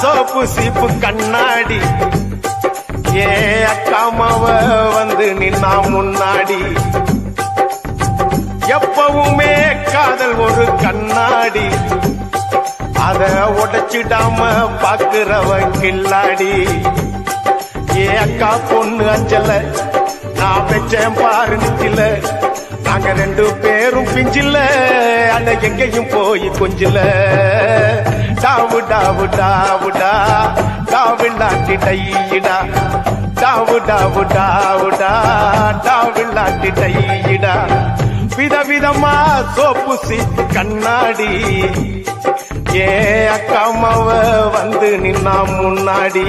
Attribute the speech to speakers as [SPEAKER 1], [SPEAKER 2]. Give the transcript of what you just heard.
[SPEAKER 1] soap சீப்பு கண்ணாடி ஏ அக்காமாவ வந்து நின்னா முன்னாடி எப்பவுமே காதல் ஒரு கண்ணாடி அத உடைச்சிடாம பாக்குறவ கில்லாடி ஏ அக்கா பொண்ணு அஞ்சல நான் பெற்றேன் பாரு நிக்கல நாங்க 2 பேரும் பிஞ்சில அட எங்கேயும் போய் கொஞ்சில டாவு டாவு டாவுடா டாவில்லாட்டி டையிடா டாவு டாவு டாவுடா டாவில்லாட்டி டையிடா விதவிதமா சோப்பு சீப்பு கண்ணாடி ஏ அக்காமாவ வந்து நின்னா முன்னாடி